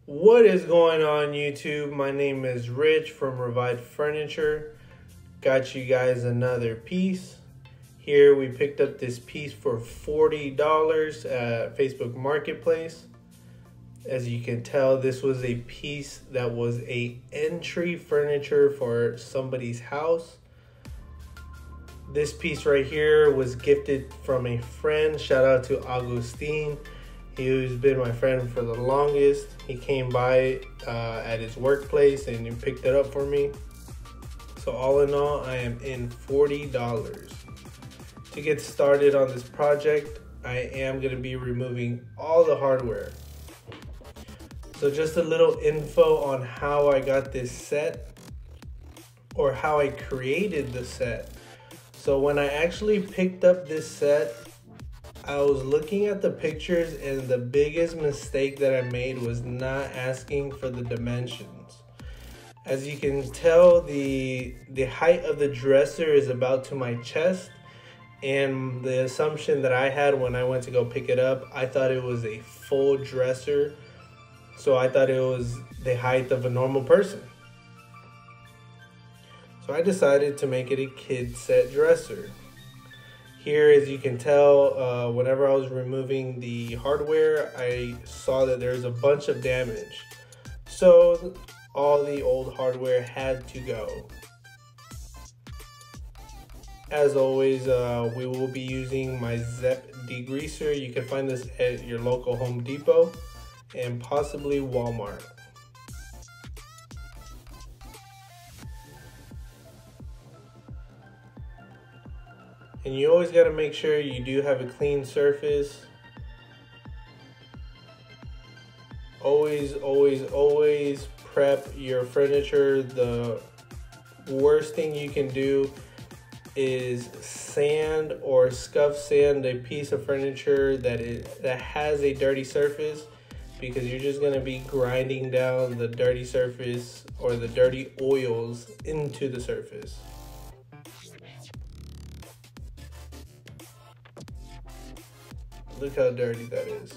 What is going on, YouTube? My name is Rich from Revived Furniture. Got you guys another piece. Here we picked up this piece for $40 at Facebook Marketplace. As you can tell, this was a piece that was a entry furniture for somebody's house. This piece right here was gifted from a friend. Shout out to Augustine. He's been my friend for the longest. He came by at his workplace and he picked it up for me. So all in all, I am in $40. To get started on this project, I am going to be removing all the hardware. So just a little info on how I got this set, or how I created the set. So when I actually picked up this set, I was looking at the pictures, and the biggest mistake that I made was not asking for the dimensions. As you can tell, the height of the dresser is about to my chest, and the assumption that I had when I went to go pick it up, I thought it was a full dresser. So I thought it was the height of a normal person. So I decided to make it a kid set dresser. Here, as you can tell, whenever I was removing the hardware, I saw that there's a bunch of damage. So all the old hardware had to go. As always, we will be using my ZIBRA degreaser. You can find this at your local Home Depot and possibly Walmart. And you always got to make sure you do have a clean surface. Always prep your furniture. The worst thing you can do is sand or scuff sand a piece of furniture that has a dirty surface, because you're just going to be grinding down the dirty surface or the dirty oils into the surface. Look how dirty that is.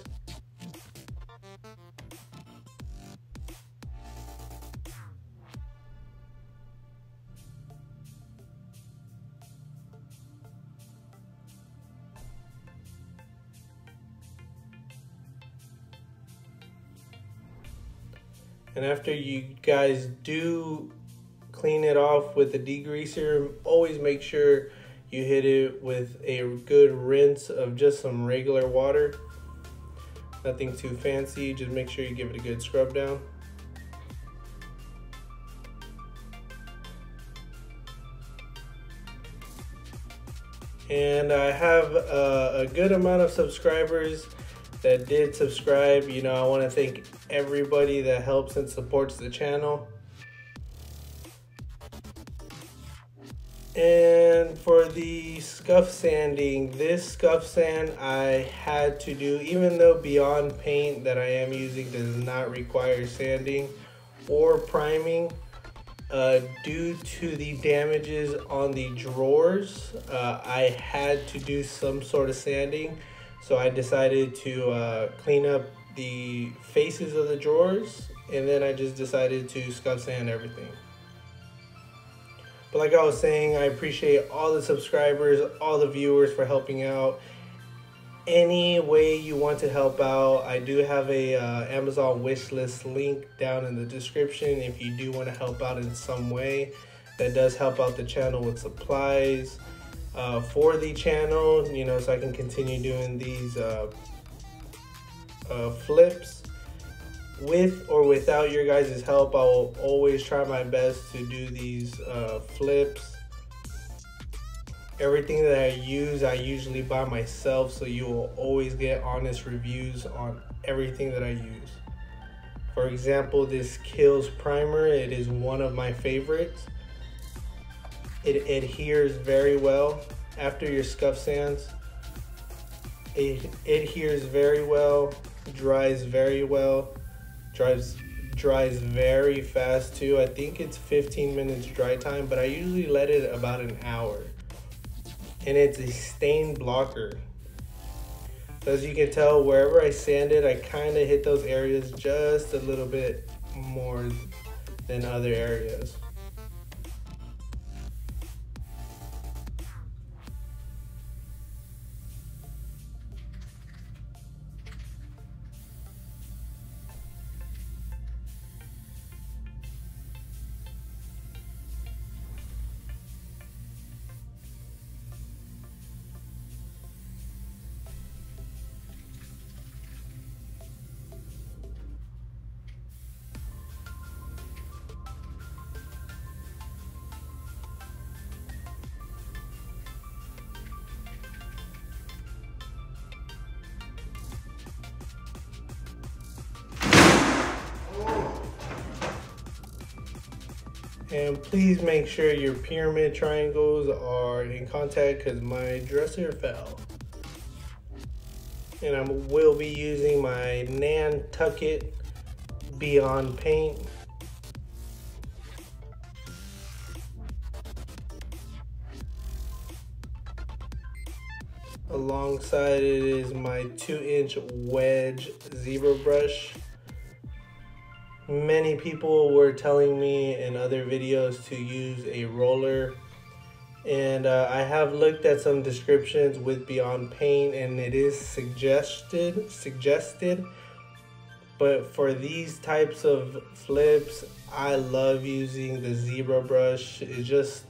And after you guys do clean it off with the degreaser, always make sure you hit it with a good rinse of just some regular water. Nothing too fancy, just make sure you give it a good scrub down. And I have a good amount of subscribers that did subscribe. You know, I want to thank everybody that helps and supports the channel. And for the scuff sanding, this scuff sand I had to do, even though Beyond Paint that I am using does not require sanding or priming, due to the damages on the drawers, I had to do some sort of sanding. So I decided to clean up the faces of the drawers, and then I just decided to scuff sand everything. But like I was saying, I appreciate all the subscribers, all the viewers for helping out. Any way you want to help out, I do have a Amazon wishlist link down in the description if you do want to help out in some way. That does help out the channel with supplies for the channel, you know, so I can continue doing these flips. With or without your guys' help, I will always try my best to do these flips. Everything that I use, I usually buy myself, so you will always get honest reviews on everything that I use. For example, this Kills primer, it is one of my favorites. It adheres very well after your scuff sands. It adheres very well, dries very well. Dries very fast too. I think it's 15 minutes dry time, but I usually let it about an hour. And it's a stain blocker. So as you can tell, wherever I sanded, I kind of hit those areas just a little bit more than other areas. And please make sure your pyramid triangles are in contact because my dresser fell. And I will be using my Nantucket Beyond Paint. Alongside it is my 2-inch wedge zebra brush. Many people were telling me in other videos to use a roller, and I have looked at some descriptions with Beyond Paint and it is suggested, but for these types of flips, I love using the zebra brush. It's just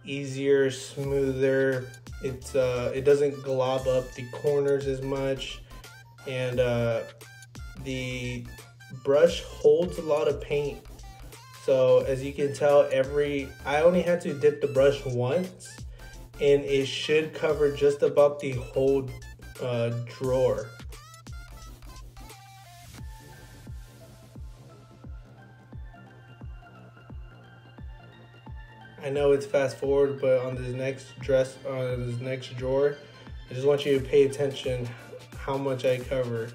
easier, smoother. It doesn't glob up the corners as much, and the brush holds a lot of paint. So as you can tell, I only had to dip the brush once and it should cover just about the whole drawer. I know it's fast forward, but on this next drawer, I just want you to pay attention how much I cover.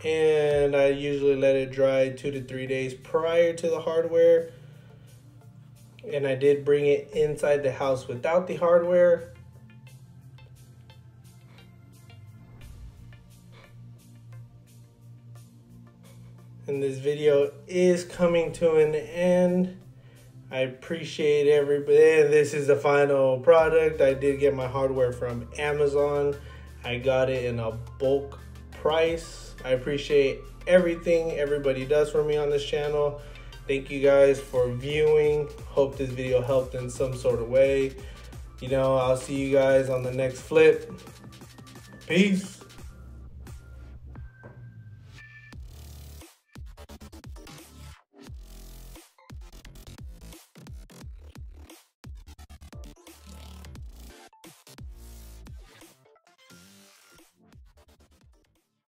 And I usually let it dry 2 to 3 days prior to the hardware. And I did bring it inside the house without the hardware. And this video is coming to an end. I appreciate everybody. And this is the final product. I did get my hardware from Amazon. I got it in a bulk price. I appreciate everything everybody does for me on this channel. Thank you guys for viewing. Hope this video helped in some sort of way. I'll see you guys on the next flip. Peace.